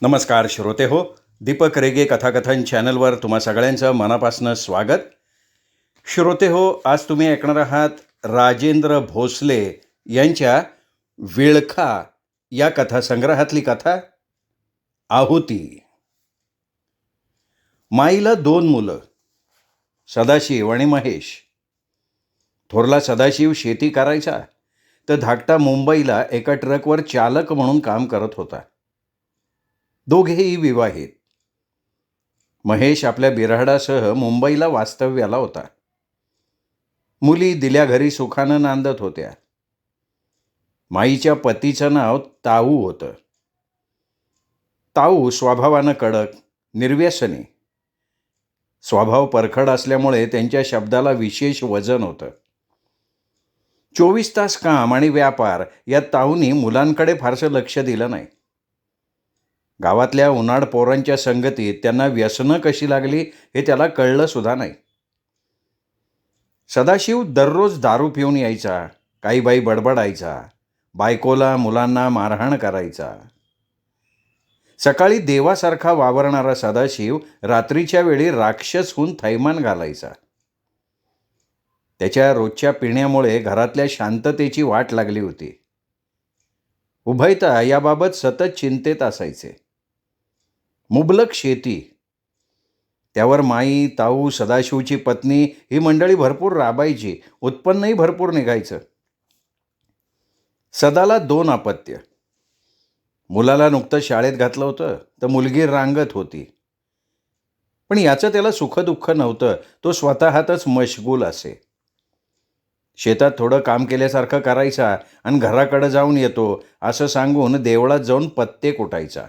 नमस्कार श्रोते हो. दीपक रेगे कथाकथन चॅनलवर तुम्हा सगळ्यांचं मनापासून स्वागत. श्रोते हो, आज तुम्ही ऐकणार आहात राजेंद्र भोसले यांच्या विळखा या कथासंग्रहातली कथा आहुती. माईला 2 मुलं, सदाशिव आणि महेश. थोरला सदाशिव शेती करायचा, तर धाकटा मुंबईला एका ट्रकवर चालक म्हणून काम करत होता. दोघेही विवाहित. महेश आपल्या बिऱ्हाडासह मुंबईला वास्तव्याला होता. मुली दिल्या घरी सुखानं नांदत होत्या. माईच्या पतीचं नाव ताऊ होतं. ताऊ स्वभावानं कडक, निर्व्यसनी. स्वभाव परखड असल्यामुळे त्यांच्या शब्दाला विशेष वजन होतं. 24 तास काम आणि व्यापार या ताऊनी मुलांकडे फारसं लक्ष दिलं नाही. गावातल्या उन्हाळ पोरांच्या संगतीत त्यांना व्यसनं कशी लागली हे त्याला कळलं सुद्धा नाही. सदाशिव दररोज दारू पिऊन यायचा, काही बाई बडबडायचा, बायकोला मुलांना मारहाण करायचा. सकाळी देवासारखा वावरणारा सदाशिव रात्रीच्या वेळी राक्षस होऊन थैमान घालायचा. त्याच्या रोजच्या पिण्यामुळे घरातल्या शांततेची वाट लागली होती. उभयता याबाबत सतत चिंतेत असायचे. मुबलक शेती, त्यावर माई, ताऊ, सदाशिवची पत्नी ही मंडळी भरपूर राबायची, उत्पन्नही भरपूर निघायचं. सदाला 2 अपत्य. मुलाला नुकतं शाळेत घातलं होतं, तर मुलगी रांगत होती. पण याचं त्याला सुखदुःख नव्हतं. तो स्वतःतच मशगूल असे. शेतात थोडं काम केल्यासारखं करायचा आणि घराकडे जाऊन येतो असं सांगून देवळात जाऊन पत्ते कुटायचा.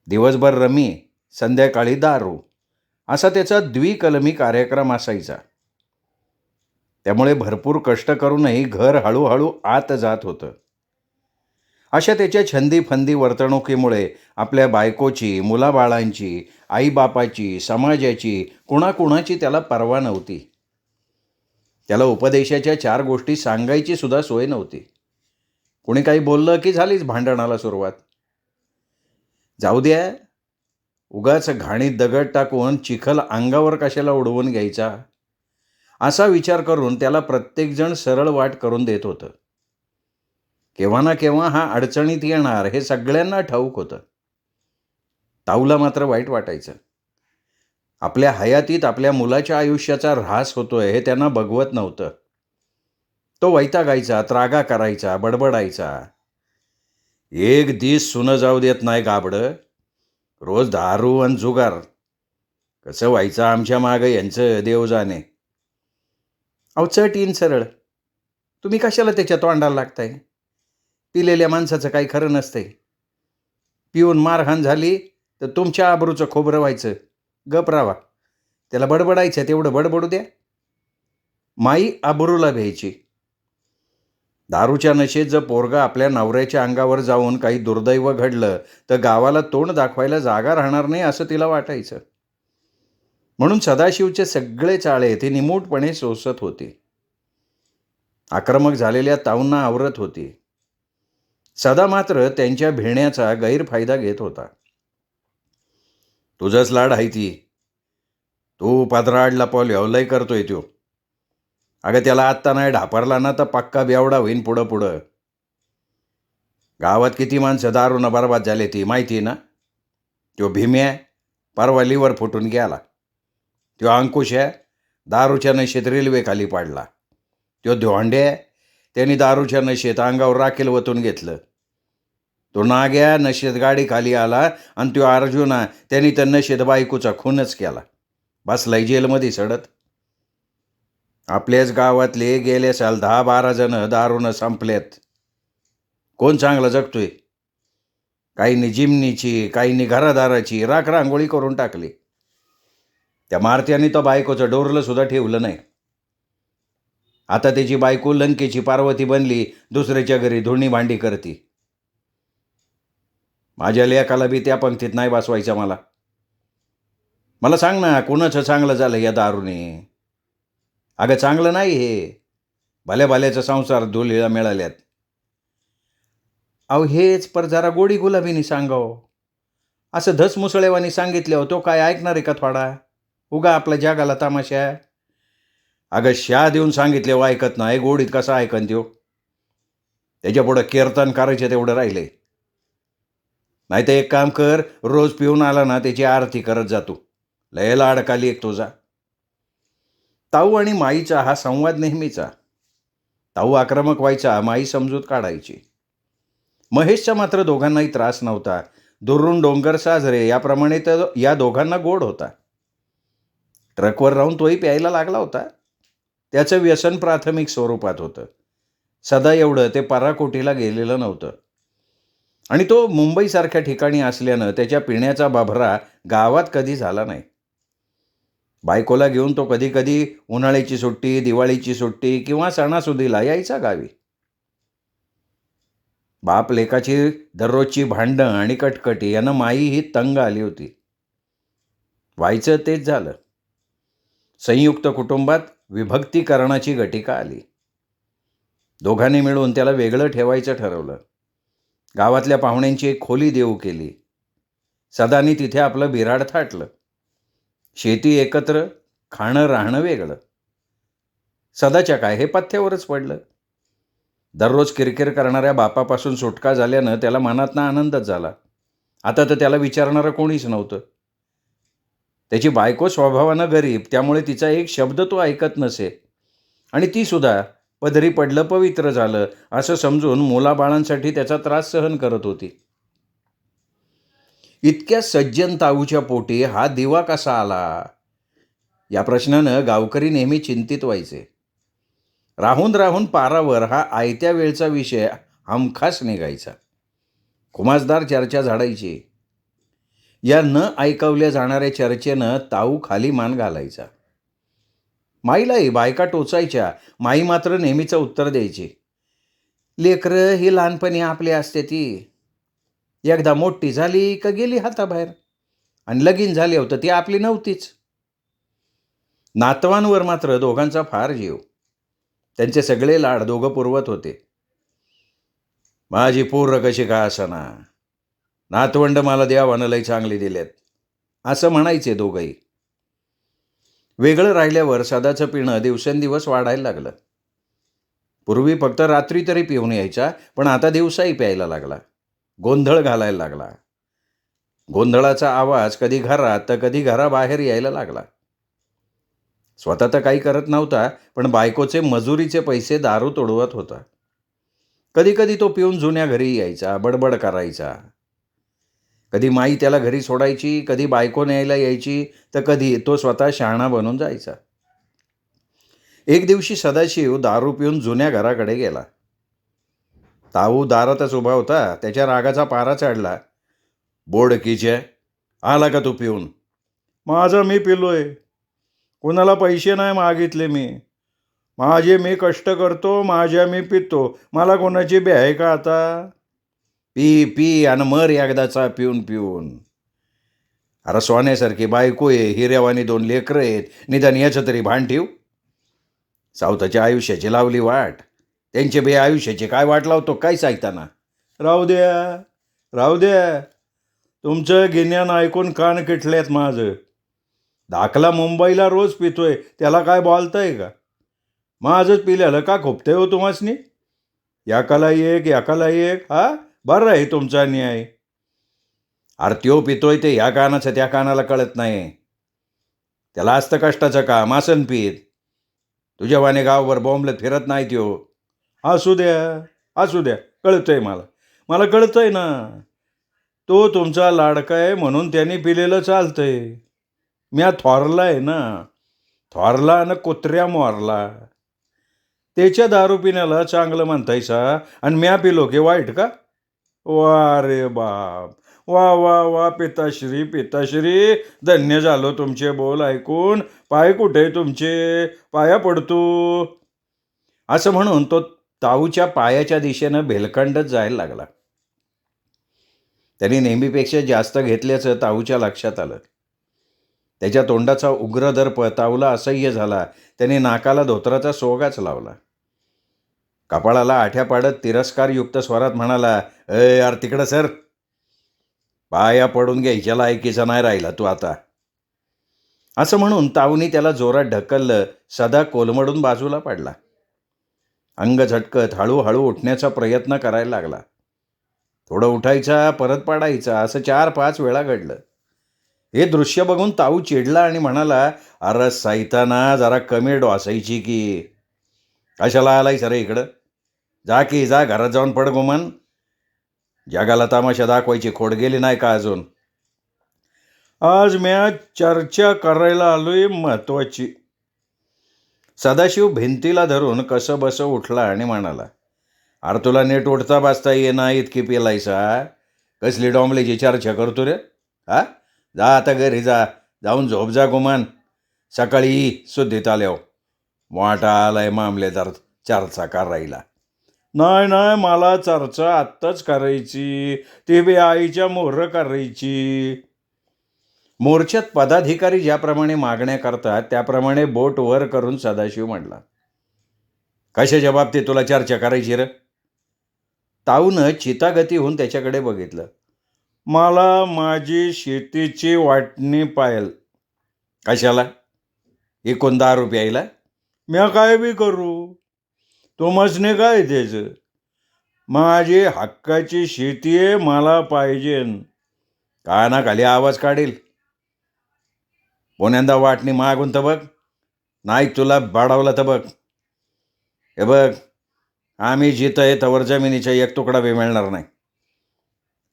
दिवसभर रमी, संध्याकाळी दारू, असा त्याचा द्विकलमी कार्यक्रम असायचा. त्यामुळे भरपूर कष्ट करूनही घर हळूहळू आत जात होतं. अशा त्याच्या छंदी-फंदी वर्तणुकीमुळे आपल्या बायकोची, मुलाबाळांची, आईबापाची, समाजाची, कुणाकुणाची त्याला पर्वा नव्हती. त्याला उपदेशाच्या 4 गोष्टी सांगायची सुद्धा सोय नव्हती. कुणी काही बोललं की झालीच भांडणाला सुरुवात. जाऊ द्या, उगाच घाणीत दगड टाकून चिखल अंगावर कशाला उडवून घ्यायचा, असा विचार करून त्याला प्रत्येकजण सरळ वाट करून देत होतं. केव्हा ना केव्हा हा अडचणीत येणार हे सगळ्यांना ठाऊक होतं. ताऊला मात्र वाईट वाटायचं. आपल्या हयातीत आपल्या मुलाच्या आयुष्याचा ऱ्हास होतोय हे त्यांना बघवत नव्हतं. तो वैतागायचा, त्रागा करायचा, बडबडायचा. एक दिस सुनं जाऊ देत नाही गाबडं. रोज दारू आणि जुगार. कसं व्हायचं आमच्या मागं यांचं देव जाणे. अहो चट येईन सरळ. तुम्ही कशाला त्याच्या तोंडाला लागताय? पिलेल्या माणसाचं काही खरं नसतंय. पिऊन मारहाण झाली तर तुमच्या आबरूचं खोबरं व्हायचं. गप राहा. त्याला बडबडायचं तेवढं बडबडू द्या. माई आबरूला भ्यायची. दारूच्या नशेत जर पोरगा आपल्या नवऱ्याच्या अंगावर जाऊन काही दुर्दैव घडलं तर गावाला तोंड दाखवायला जागा राहणार नाही असं तिला वाटायचं. म्हणून सदाशिवचे सगळे चाळे ती निमूटपणे सोसत होती. आक्रमक झालेल्या ताऊंना आवरत होती. सदा मात्र त्यांच्या भिण्याचा गैरफायदा घेत होता. तुझंच लाड आहे ती. तू पदराडला लय करतोय त्यो. अगं त्याला आत्ता नाही ढापरला ना तर पक्का बेवडा होईन पुढं पुढं. गावात किती माणसं दारूनं बरबाद झाले ती माहिती ना. त्यो भीम्या परवा लिव्हर फुटून गेला. त्यो अंकुशा दारूच्या नशेत रेल्वे खाली पाडला. त्यो धोंड्या त्यांनी दारूच्या नशेत अंगावर राखेल वतून घेतलं. तो नाग्या नशेत गाडी खाली आला आणि त्यो अर्जुना त्यांनी त्या नशेत बायकोचा खूनच केला. बसलाय जेलमध्ये सडत. आपल्याच गावातले गेल्या साल 10-12 जण दारूनं संपलेत. कोण चांगलं जगतोय? काहींनी जिमनीची, काहींनी घरादाराची राख रांगोळी करून टाकली. त्या मारत्याने तर बायकोचं डोरलं सुद्धा ठेवलं नाही. आता त्याची बायको लंकेची पार्वती बनली, दुसऱ्याच्या घरी धुणी भांडी करती. माझ्या लेकाला बी त्या पंक्तीत नाही बसवायचं मला. मला सांग ना, कोणाचं चांगलं झालं या दारूने? अगं चांगलं नाही हे. भल्या भल्याचा संसार धुलीला मिळाल्यात. अहो हेच पर जरा गोडी गुलाबीने सांगावं. असं धसमुसळेवानी सांगितल्यावर तो काय ऐकणार आहे का थोडा? उगा आपल्या जगाला तमाशा. अगं शा देऊन सांगितल्यावर ऐकत नाही, गोडीत कसा ऐकन त्यो? त्याच्यापुढं कीर्तन करायचे तेवढं राहिले. नाही तर एक काम कर, रोज पिऊन आला ना त्याची आरती करत जातो. लय लाडकाली एक तुझा. ताऊ आणि माईचा हा संवाद नेहमीचा. ताऊ आक्रमक व्हायचा, माई समजूत काढायची. महेशचा मात्र दोघांनाही त्रास नव्हता. दुरून डोंगर साजरे याप्रमाणे तर या दोघांना गोड होता. ट्रकवर राहून तोही प्यायला लागला होता. त्याचं व्यसन प्राथमिक स्वरूपात होतं. सदा एवढं ते पराकोटीला गेलेलं नव्हतं. आणि तो मुंबईसारख्या ठिकाणी असल्यानं त्याच्या पिण्याचा बाभरा गावात कधी झाला नाही. बायकोला घेऊन तो कधी कधी उन्हाळ्याची सुट्टी, दिवाळीची सुट्टी किंवा सणासुदीला यायचा गावी. बाप लेकाची दररोजची भांडणं आणि कटकटी यानं माई ही तंग आली होती. व्हायचं तेच झालं. संयुक्त कुटुंबात विभक्तीकरणाची गटिका आली. दोघांनी मिळून त्याला वेगळं ठेवायचं ठरवलं. गावातल्या पाहुण्यांची एक खोली देऊ केली. सदानी तिथे आपलं बिराड थाटलं. शेती एकत्र, खाणं राहणं वेगळं. सदाच्या काय हे पथ्यावरच पडलं. दररोज किरकिर करणाऱ्या बापापासून सुटका झाल्यानं त्याला मनातनं आनंदच झाला. आता तर त्याला विचारणारं कोणीच नव्हतं. त्याची बायको स्वभावानं गरीब, त्यामुळे तिचा एक शब्द तो ऐकत नसे. आणि ती सुद्धा पदरी पडलं पवित्र झालं असं समजून मुलाबाळांसाठी त्याचा त्रास सहन करत होती. इतक्या सज्जन ताऊच्या पोटी हा दिवा कसा आला, या प्रश्नानं गावकरी नेहमी चिंतित व्हायचे. राहून राहून पारावर हा आयत्या वेळचा विषय हमखास निघायचा. खुमासदार चर्चा झाडायची. या न ऐकवल्या जाणाऱ्या चर्चेनं ताऊ खाली मान घालायचा. माईलाही बायका टोचायच्या. माई मात्र नेहमीचं उत्तर द्यायची, लेकरं ही लहानपणी आपली असते ती. एकदा मोठी झाली का गेली हाताबाहेर, आणि लगीन झाली होतं ती आपली नव्हतीच. नातवांवर मात्र दोघांचा फार जीव. त्यांचे सगळे लाड दोघं पुरवत होते. माझी पोरं कशी का असना, नातवंड मला देवानं लई चांगली दिलेत, असं म्हणायचे दोघंही. वेगळं राहिल्यावर सदाचं पिणं दिवसेंदिवस वाढायला लागलं. पूर्वी फक्त रात्री तरी पिऊन यायचा, पण आता दिवसाही प्यायला लागला. गोंधळ घालायला लागला. गोंधळाचा आवाज कधी घरात तर कधी घराबाहेर यायला लागला. स्वतः तर काही करत नव्हता, पण बायकोचे मजुरीचे पैसे दारू तोडवत होता. कधी कधी तो पिऊन जुन्या घरी यायचा, बडबड करायचा. कधी माई त्याला घरी सोडायची, कधी बायको न्यायला यायची, तर कधी तो स्वतः शहाणा बनून जायचा. एक दिवशी सदाशिव दारू पिऊन जुन्या घराकडे गेला. ताऊ दारातच उभा होता. त्याच्या रागाचा पारा चढला. बोडकीचे, आला का तू पिऊन? माझं मी पिलोय. कोणाला पैसे नाही मागितले मी. माझे मी कष्ट करतो, माझ्या मी पितो. मला कोणाची बी आहे का आता? पी पी आणि मर एकदाचा पिऊन पिऊन. अरे सोन्यासारखी बायको आहे, हिऱ्यावानी 2 लेकरं आहेत, निदान याचं तरी भान ठेव. सावताच्या आयुष्याची लावली वाट, त्यांचे बे आयुष्याची काय वाट लावतो काय सांगताना? राहू द्या, राहू द्या. तुमचं गिन्यान ऐकून कान किटलेत माझं. धाकला मुंबईला रोज पितोय, त्याला काय बोलताय का? माझंच पिल्याला का खोपतंय हो तुम्हासनी? याकाला एक हा बरं आहे तुमचा न्याय. आरत्यो पितोय ते ह्या कानाचं त्या कानाला कळत नाही. त्याला असतं कष्टाचं काम, आसन पीत. तुझ्यावाने गावभर बॉम्बलेत फिरत नाही त्यो. असू द्या, कळतंय मला कळतंय ना. तो तुमचा लाडका आहे म्हणून त्यांनी पिलेलं चालतंय. म्या थोरलाय ना, थोरला न कुत्र्या मोरला. त्याच्या दारू पिण्याला चांगलं म्हणतायसा आणि म्या पिलो की वाईट का? वा रे बाप, वा वा वा, पिताश्री, धन्य झालो तुमचे बोल ऐकून. पाय कुठे तुमचे, पाया पडतो. असं म्हणून तो ताऊच्या पायाच्या दिशेनं भेलखंडत जायला लागला. त्यांनी नेहमीपेक्षा जास्त घेतल्याचं ताऊच्या लक्षात आलं. त्याच्या तोंडाचा उग्र दर्प ताऊला असह्य झाला. त्याने नाकाला धोत्राचा सोगाच लावला. कपाळाला आठ्या पाडत तिरस्कारयुक्त स्वरात म्हणाला, यार तिकडं सर. पाया पडून घ्यायच्या लायकीचा नाही राहिला तू आता. असं म्हणून ताऊनी त्याला जोरात ढकललं. सदा कोलमडून बाजूला पडला. अंग झटकत हळूहळू उठण्याचा प्रयत्न करायला लागला. थोडं उठायचा, परत पाडायचा, असं 4-5 वेळा घडलं. हे दृश्य बघून ताऊ चिडला आणि म्हणाला, अरे सैताना, जरा कमी डोसायची की. कशाला आलाय सर इकडं? जा की जा, घरात जाऊन पड गुमान. जगाला तमाशा दाखवायची खोड गेली नाही का अजून? आज म्या चर्चा करायला आलोय महत्वाची. सदाशिव भिंतीला धरून कसं बसं उठला आणि म्हणाला, अरे तुला नीट उठता बसता ये ना, इतकी पेलायसा? कसली डॉंबलेची चर्चा करतो रे? हा, जा आता घरी जा, जाऊन झोप जा गुमान. सकाळी शुद्धीत आल्याव मोठा आलाय मामलेदार चर्चा करायला. नाही नाही, मला चर्चा आत्ताच करायची, ती बी आईच्या मोहर करायची. मोर्चात पदाधिकारी ज्याप्रमाणे मागण्या करतात त्याप्रमाणे बोट वर करून सदाशिव म्हटला, कशाच्या बाबतीत तुला चर्चा करायची रे? ताऊनं चितागती होऊन त्याच्याकडे बघितलं. मला माझी शेतीची वाटणी पाहिल. कशाला? एकूण 10 रुपयाला? म्या काय बी करू, तुमसने काय त्याचं? माझी हक्काची शेती आहे, मला पाहिजे. काना खाली आवाज काढील. पुण्यांदा वाटणी मागून तर बघ, नाही तुला बाडावला तर बघ. हे बघ, आम्ही जिथं आहे तवर जमिनीचा एक तुकडा बी मिळणार नाही.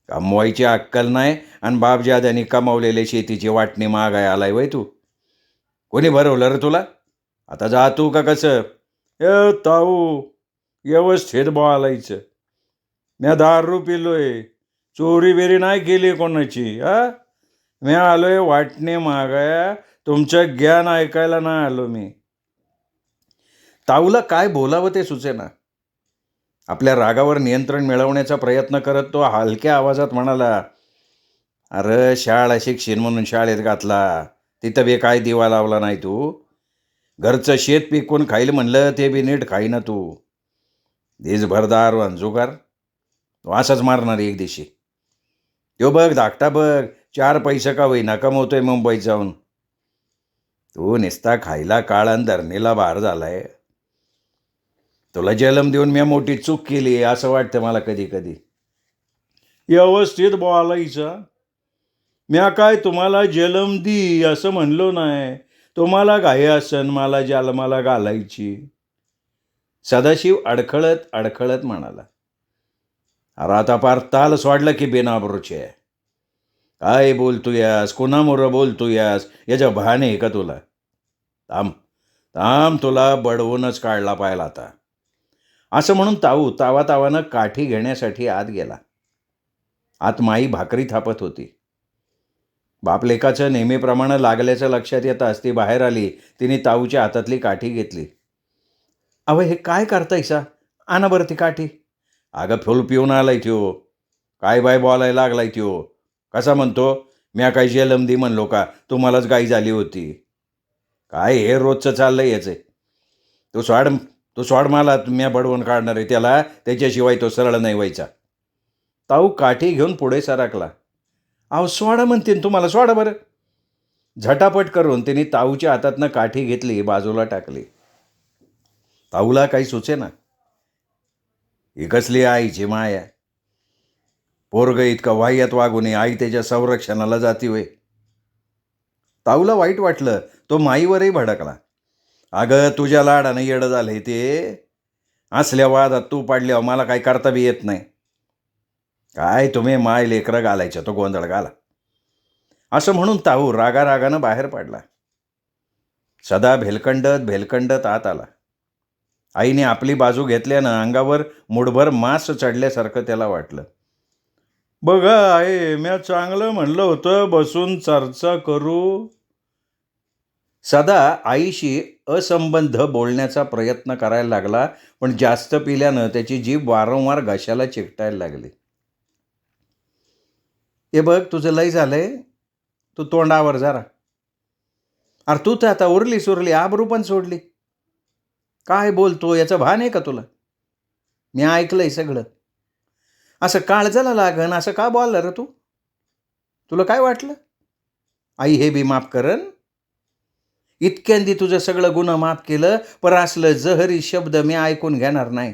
कमवायची अक्कल नाही आणि बापजाद्यांनी कमावलेल्या शेतीची वाटणी मागाय आलाय वय तू? कोणी भरवलं रे तुला? आता जा तू का कसं? ए ताऊ, व्यवस्थित बोलायचं. म्या दारू पिलोय, चोरी बेरी नाही केली कोणाची. मी आलोय वाटणे मागाया, तुमचं ज्ञान ऐकायला नाही आलो मी. ताऊला काय बोलावं ते सुचेना. आपल्या रागावर नियंत्रण मिळवण्याचा प्रयत्न करत तो हलक्या आवाजात म्हणाला, अरे शाळा शिक्षण म्हणून शाळेत घातला, तिथं बी काय दिवा लावला नाही तू? घरचं शेत पिकून खाईल म्हणलं ते बी नीट खाईना तू. दिसभरदार जुगार तो असाच मारणार एक दिवशी. तो बघ धाकटा बघ, 4 पैसे का होईना कमवतोय मुंबईत जाऊन. तू निस्ता खायला काळ आणि धरणीला बाहेर झालाय. तुला जलम देऊन मी मोठी चूक केली असं वाटतं मला कधी कधी. व्यवस्थित बोलायचं. म्या काय तुम्हाला जलम दी असं म्हणलो नाही. तुम्हाला घाई असन मला जन्माला घालायची. सदाशिव अडखळत अडखळत म्हणाला, अरे आता पार ताल सोडलं की बेनाबरूचे. काय बोलतोयास, कोणामोरं बोलतोयास, याच्या भाने आहे का तुला? थांब थांब, तुला बडवूनच काढला पाहिला आता. असं म्हणून ताऊ तावातावानं काठी घेण्यासाठी आत गेला. आत माई भाकरी थापत होती. बापलेकाचं नेहमीप्रमाणे लागल्याचं लक्षात येताच ती बाहेर आली. तिने ताऊच्या हातातली काठी घेतली. अव हे काय करतायसा? आणा बरं ती काठी. अगं फुल पिऊन आलाय त्यो. काय बाय बोलायला लागलाय त्यो. कसा म्हणतो, म्या काय जेलमदी म्हणलो का, तुम्हालाच गाई झाली होती. काय हे रोजचं चाललंय याचं. तू सोड मला, म्या बडवून काढणार आहे त्याला, त्याच्याशिवाय तो सरळ नाही व्हायचा. ताऊ काठी घेऊन पुढे सरकला. अहो सोडा म्हणते तुम्हाला, सोडा बरं. झटापट करून तिने ताऊच्या हातातनं काठी घेतली, बाजूला टाकली. ताऊला काही सुचेना. ही कसली आईची माया. पोरग इतका वाह्यात वागून आई त्याच्या संरक्षणाला जाती होय. ताऊला वाईट वाटलं. तो माईवरही भडकला. अगं तुझ्या लाडानं येडं झालंय ते. असल्या वादात तू पाडल्यावर मला काही करता बी येत नाही. काय तुम्ही माय लेकरं घालायचं, तो गोंधळ घाला. असं म्हणून ताऊ रागारागानं बाहेर पडला. सदा भेलकंडत आत आला. आईने आपली बाजू घेतल्यानं अंगावर मुठभर मांस चढल्यासारखं त्याला वाटलं. बघा आहे, म्या चांगलं म्हणलं होतं बसून चर्चा करू. सदा आईशी असंबंध बोलण्याचा प्रयत्न करायला लागला, पण जास्त पिल्यानं त्याची जीभ वारंवार घशाला चिकटायला लागली. हे बघ तुझं लय झालंय, तू तोंडावर जरा. अरे तू तर आता उरली सुरली, आबरू पण सोडली. काय बोलतो याचं भान आहे का तुला? मी ऐकलंय सगळं. असं काळजाला लागन असं का बोलला रे तू? तुला काय वाटलं आई हे बी माफ करन? इतक्यांदी तुझं सगळं गुन्हा माफ केलं, पर असलं जहरी शब्द मी ऐकून घेणार नाही.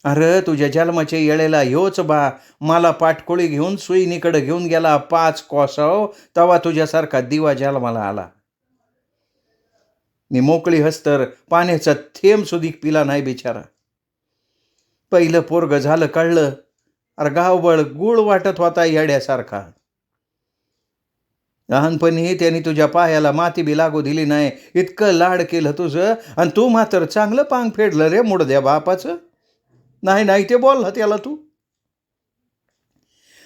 अरे तुझ्या जन्माच्या येळेला ह्योच बा मला पाटकोळी घेऊन सुईनीकडे घेऊन गेला 5 कोसाव, तवा तुझ्यासारखा दिवा जन्माला आला. मी मोकळी हस्तर पाण्याचा थेंब सुधीक पिला नाही बिचारा. पहिलं पोरग झालं कळलं, अरे गावबळ गुळ वाटत होता येड्यासारखा. लहानपणी त्यांनी तुझ्या पायाला माती बी लागू दिली नाही, इतकं लाड केलं तुझं, आणि तू मात्र चांगलं पांग फेडलं रे मुडद्या बापाचं. नाही नाही ते बोलला त्याला तू.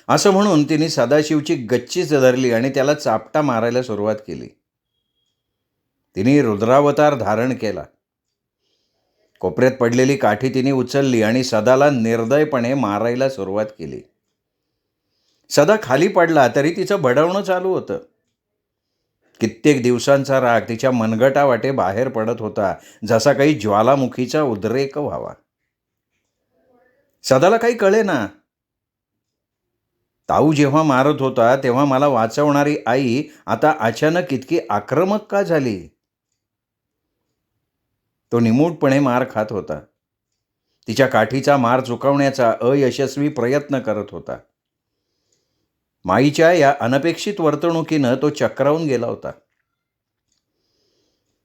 असं म्हणून तिने सदाशिवची गच्चीच धरली आणि त्याला चापटा मारायला सुरुवात केली. तिने रुद्रावतार धारण केला. कोपऱ्यात पडलेली काठी तिने उचलली आणि सदाला निर्दयपणे मारायला सुरुवात केली. सदा खाली पडला तरी तिचं बडवणं चालू होतं. कित्येक दिवसांचा राग तिच्या मनगटावाटे बाहेर पडत होता, जसा काही ज्वालामुखीचा उद्रेक व्हावा. सदाला काही कळेना. ताऊ जेव्हा मारत होता तेव्हा मला वाचवणारी आई आता अचानक इतकी आक्रमक का झाली? तो निमूटपणे मार खात होता. तिच्या काठीचा मार चुकवण्याचा अयशस्वी प्रयत्न करत होता. माईच्या या अनपेक्षित वर्तणुकीनं तो चक्रावून गेला होता.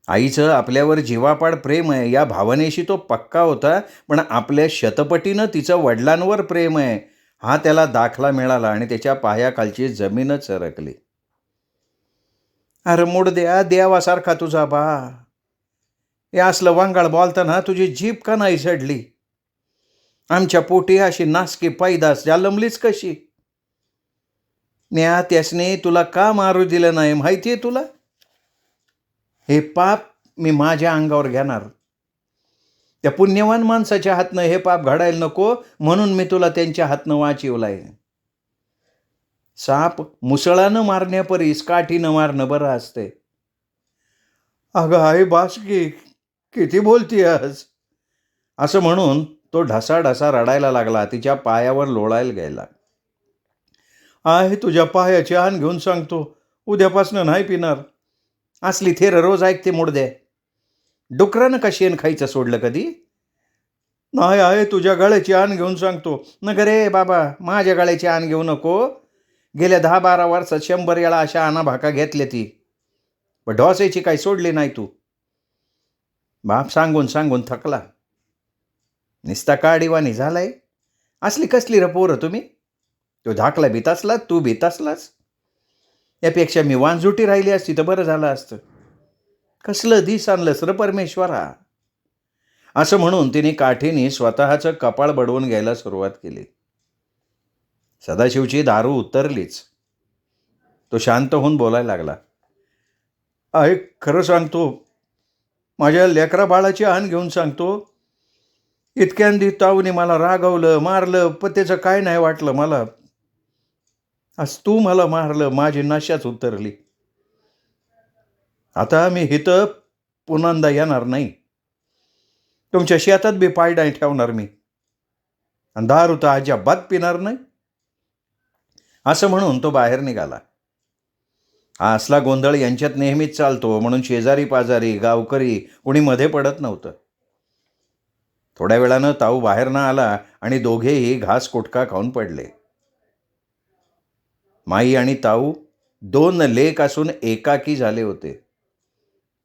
आईचं आपल्यावर जीवापाड प्रेम आहे या भावनेशी तो पक्का होता, पण आपल्या शतपटीनं तिचं वडिलांवर प्रेम आहे हा त्याला दाखला मिळाला आणि त्याच्या पायाखालची जमीनच सरकली. अरे मुडद्या देवासारखा तुझा बा, हे असलं वांगाळ बोलताना तुझी जीभ का नाही सडली? आमच्या पोटी अशी नासकी पैदास जन्मलीच कशी? न्या त्यासने तुला का मारू दिलं नाही माहितीये तुला? हे पाप मी माझ्या अंगावर घेणार. त्या पुण्यवान माणसाच्या हातनं हे पाप घडायला नको म्हणून मी तुला त्यांच्या हातनं वाचवलाय. साप मुसळानं मारण्यापरीस काठीनं मारणं बरं असते. अगं आई बासकी, किती बोलतीयस? असं म्हणून तो ढसाढसा रडायला लागला. तिच्या पायावर लोळायला गेला. आहे तुझ्या पायाची आण घेऊन सांगतो, उद्यापासनं नाही पिणार. असली थेर रोज ऐकते मुडदे. डुकरानं का शेण खायचं सोडलं कधी? नाही आहे तुझ्या गळ्याची आण घेऊन सांगतो. नग रे बाबा, माझ्या गळ्याची आण घेऊ नको. गेल्या 10-12 वर्षात 100 वेळा अशा आणा भाका घेतल्या ती, पण ढोसायची काही सोडली नाही तू. बाप सांगून सांगून थकला. निस्ता काडीवानी झालाय. असली कसली र पोरं तुम्ही? तो धाकला बितासला, तू बितासलास. यापेक्षा मी वांजुटी राहिली असती तर बरं झालं असतं. कसलं दिस आणलंस र परमेश्वरा? असं म्हणून तिने काठीने स्वतःचं कपाळ बडवून घ्यायला सुरुवात केली. सदाशिवची दारू उतरलीच. तो शांत होऊन बोलायला लागला. आहे खरं सांगतो, माझ्या लेकरा बाळाची आण घेऊन सांगतो. इतक्यांदी ताऊने मला रागवलं, मारलं, पण त्याचं काय नाही वाटलं मला. आज तू मला मारलं, माझी नशाच उतरली. आता मी इथं पुन्हा येणार नाही. तुमच्या शेतात बी पाय नाही ठेवणार मी, आणि दारू तर अजिबात पिणार नाही. असं म्हणून तो बाहेर निघाला. हा असला गोंधळ यांच्यात नेहमीच चालतो म्हणून शेजारी पाजारी गावकरी कुणी मध्ये पडत नव्हतं. थोड्या वेळानं ताऊ बाहेर न आला आणि दोघेही घास कुटका खाऊन पडले. माई आणि ताऊ 2 लेक असून एकाकी झाले होते.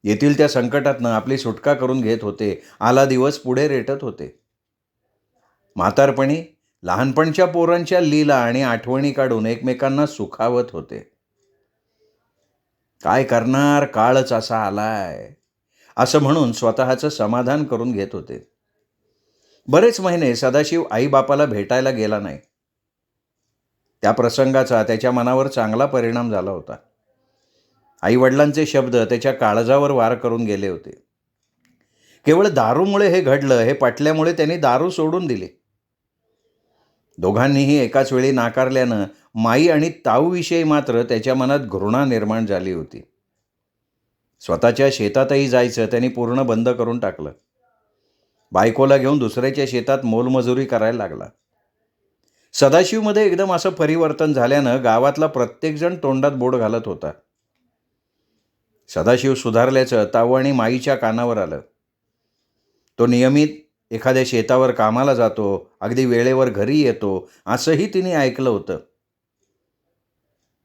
येथील त्या संकटातनं आपली सुटका करून घेत होते. आला दिवस पुढे रेटत होते. म्हातारपणी लहानपणच्या पोरांच्या लीला आणि आठवणी काढून एकमेकांना सुखावत होते. काय करणार, काळच असा आलाय असं म्हणून स्वतःचं समाधान करून घेत होते. बरेच महिने सदाशिव आईबापाला भेटायला गेला नाही. त्या प्रसंगाचा त्याच्या मनावर चांगला परिणाम झाला होता. आईवडिलांचे शब्द त्याच्या काळजावर वार करून गेले होते. केवळ दारूमुळे हे घडलं हे पटल्यामुळे त्यांनी दारू सोडून दिली. दोघांनीही एकाच वेळी नाकारल्यानं माई आणि ताऊविषयी मात्र त्याच्या मनात घृणा निर्माण झाली होती. स्वतःच्या शेतातही जायचं त्यांनी पूर्ण बंद करून टाकलं. बायकोला घेऊन दुसऱ्याच्या शेतात मोलमजुरी करायला लागला. सदाशिवमध्ये एकदम असं परिवर्तन झाल्यानं गावातला प्रत्येकजण तोंडात बोट घालत होता. सदाशिव सुधारल्याचं ताऊ आणि माईच्या कानावर आलं. तो नियमित एखाद्या शेतावर कामाला जातो, अगदी वेळेवर घरी येतो, असंही तिने ऐकलं होतं.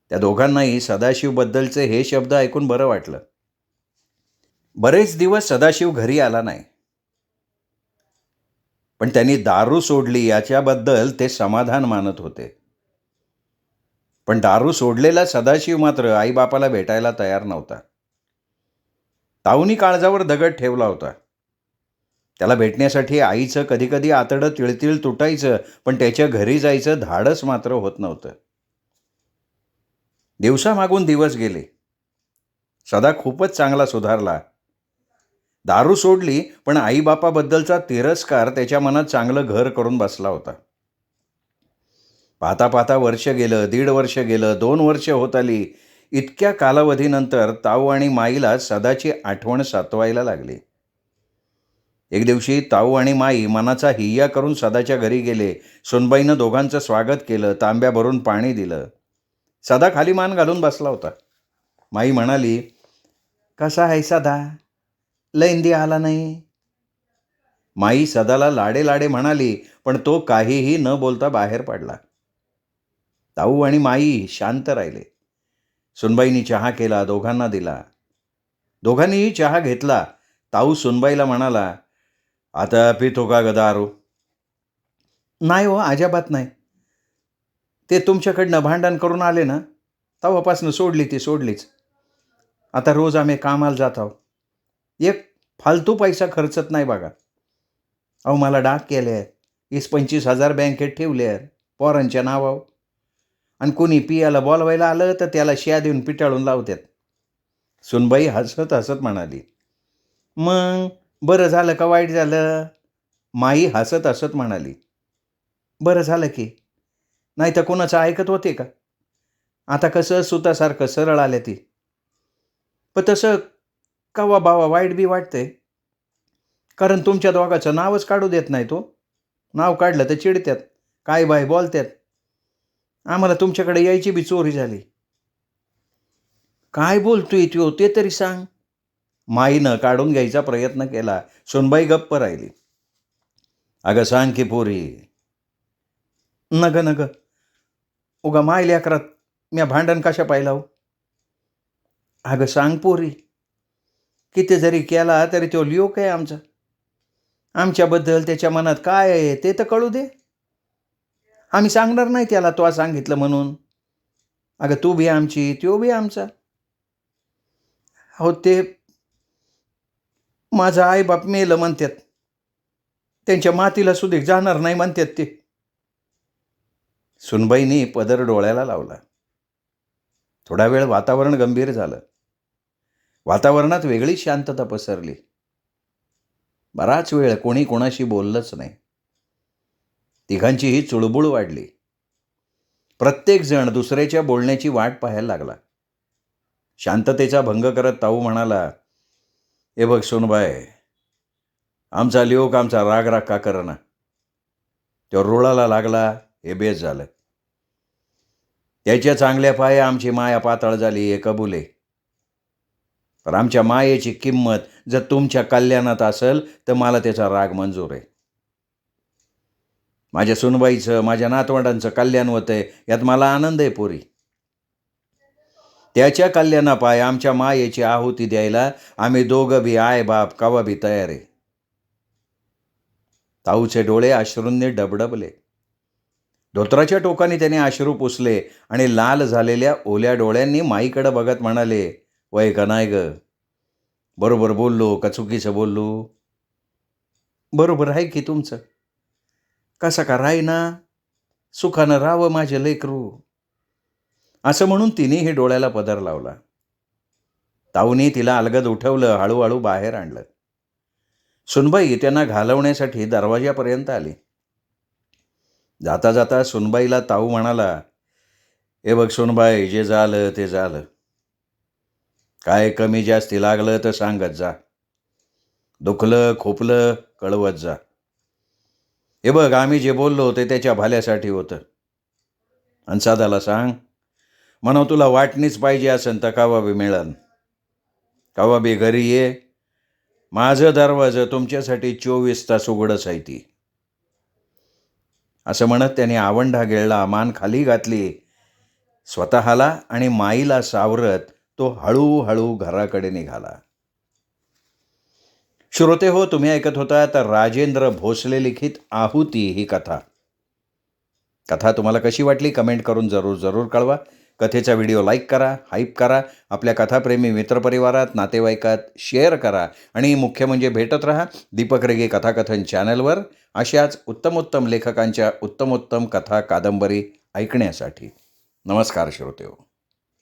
त्या दोघांनाही सदाशिवबद्दलचे हे शब्द ऐकून बरं वाटलं. बरेच दिवस सदाशिव घरी आला नाही, पण त्यांनी दारू सोडली याच्याबद्दल ते समाधान मानत होते. पण दारू सोडलेला सदाशिव मात्र आईबापाला भेटायला तयार नव्हता. ताऊनी काळजावर दगड ठेवला होता. त्याला भेटण्यासाठी आईचं कधीकधी आतडं तिळतिळ तुटायचं, पण त्याच्या घरी जायचं धाडस मात्र होत नव्हतं. दिवसामागून दिवस गेले. सदा खूपच चांगला सुधारला. दारू सोडली, पण आईबापाबद्दलचा तिरस्कार त्याच्या मनात चांगलं घर करून बसला होता. पाहता पाहता वर्ष गेलं, 1.5 वर्ष गेलं, 2 वर्ष होत आली. इतक्या कालावधीनंतर ताऊ आणि माईला सदाची आठवण सातवायला लागली. एक दिवशी ताऊ आणि माई मनाचा हिय्या करून सदाच्या घरी गेले. सुनबाईनं दोघांचं स्वागत केलं, तांब्या भरून पाणी दिलं. सदा खाली मान घालून बसला होता. माई म्हणाली, "कसा आहे सदा? लैंदी आला नाही." माई सदाला लाडे लाडे म्हणाली, पण तो काहीही न बोलता बाहेर पडला. ताऊ आणि माई शांत राहिले. सुनबाईंनी चहा केला, दोघांना दिला. दोघांनीही चहा घेतला. ताऊ सुनबाईला म्हणाला, "आता पितो का ग दारू?" "नाही हो, अजिबात नाही. ते तुमच्याकडनं भांडण करून आले ना, तेव्हापासून सोडली ती सोडलीच. आता रोज आम्ही कामाला जात आहोत. एक फालतू पैसा खर्चत नाही बघा. अहो मला डाक केले आहेत, 20-25 हजार बँकेत ठेवले आहेत पोरांच्या नावावर. आणि कोणी पियाला बोलवायला आलं तर त्याला शिया देऊन पिटाळून लावतात." सुनबाई हसत हसत म्हणाली, "मग बरं झालं का वाईट झालं?" माई हसत हसत म्हणाली, "बरं झालं की, नाही तर कोणाचं ऐकत होते का? आता कसं सुतासारखं सरळ आले ती. पण तसं कवा बावा वाईट बी वाटतंय, कारण तुमच्या दोघाचं नावच काढू देत नाही तो. नाव काढलं तर चिडत्यात, काय बाय बोलत्यात. आम्हाला तुमच्याकडे यायची बी चोरी झाली." "काय बोलतोय त्यो ते तरी सांग." माईनं काढून घ्यायचा प्रयत्न केला. सुनबाई गप्प राहिली. "अगं सांग की पोरी." "नग नग, उगा माय लेकरात म्या भांडण कशा पाहिला हो." "अगं सांग पोरी, किती जरी केला तरी तो लिओक आहे आमचा. आमच्याबद्दल त्याच्या मनात काय आहे ते तर कळू दे. आम्ही सांगणार नाही त्याला तो सांगितलं म्हणून. अगं तू बी आमची, त्यो बी आमचा. हो ते माझा आईबाप मेलं म्हणतात, त्यांच्या मातीला सुद्धा जाणार नाही म्हणतात ते." सुनबाईंनी पदर डोळ्याला लावला. थोडा वेळ वातावरण गंभीर झालं. वातावरणात वेगळीच शांतता पसरली. बराच वेळ कोणी कोणाशी बोललंच नाही. तिघांचीही चुळबुळ वाढली. प्रत्येकजण दुसऱ्याच्या बोलण्याची वाट पाहायला लागला. शांततेचा भंग करत ताऊ म्हणाला, "हे बघ सोनबाई, आमचा लिओक आमचा राग राग का करना. तो रुळाला लागला हे बेस झालं. त्याच्या चांगल्या पाये आमची माया पाताळ झाली हे कबूल आहे. पण आमच्या मायेची किंमत जर तुमच्या कल्याणात असेल तर मला त्याचा राग मंजूर आहे. माझ्या सुनबाईचं, माझ्या नातवंडांचं कल्याण होतंय यात मला आनंद आहे पोरी. त्याच्या कल्याणापाय आमच्या मायेची आहुती द्यायला आम्ही दोघं बी आय बाप कवा बी तयार आहे." ताऊचे डोळे अश्रूंनी डबडबले. धोत्राच्या टोकाने त्याने अश्रू पुसले आणि लाल झालेल्या ओल्या डोळ्यांनी माईकडे बघत म्हणाले, "वय का नाही ग? बरोबर बोललो का चुकीचं बोललो?" "बरोबर आहे की तुमचं. कसा का राहीना, सुखानं राहावं माझे लेकरू." असं म्हणून तिनेही डोळ्याला पदर लावला. ताऊनी तिला अलगद उठवलं, हळूहळू बाहेर आणलं. सुनबाई त्यांना घालवण्यासाठी दरवाजापर्यंत आली. जाता जाता सुनबाईला ताऊ म्हणाला, "हे बघ सुनबाई, जे झालं ते झालं. काय कमी जास्ती लागलं तर सांगत जा. दुखलं खोपलं कळवत जा. हे बघ आम्ही जे बोललो ते त्याच्या भल्यासाठी होतं. अन्सादाला सांग, म्हणव तुला वाटणीच पाहिजे असेल तर कवा बी मिळन, कवा बी घरी ये. माझं दरवाजं तुमच्यासाठी 24 तास उघडच आहे ती. असं म्हणत त्याने आवंढा गिळला, मान खाली घातली. स्वतःला आणि माईला सावरत तो हळूहळू घराकडे निघाला. श्रोते हो, तुम्ही ऐकत होता तर राजेंद्र भोसले लिखित आहुती ही कथा. कथा तुम्हाला कशी वाटली कमेंट करून जरूर कळवा. कथेचा व्हिडिओ लाईक करा, हाईप करा, आपल्या कथाप्रेमी मित्रपरिवारात, नातेवाईकात शेअर करा आणि मुख्य म्हणजे भेटत राहा दीपक रेगे कथाकथन चॅनलवर अशाच उत्तमोत्तम लेखकांच्या उत्तमोत्तम कथा कादंबरी ऐकण्यासाठी. नमस्कार श्रोते हो.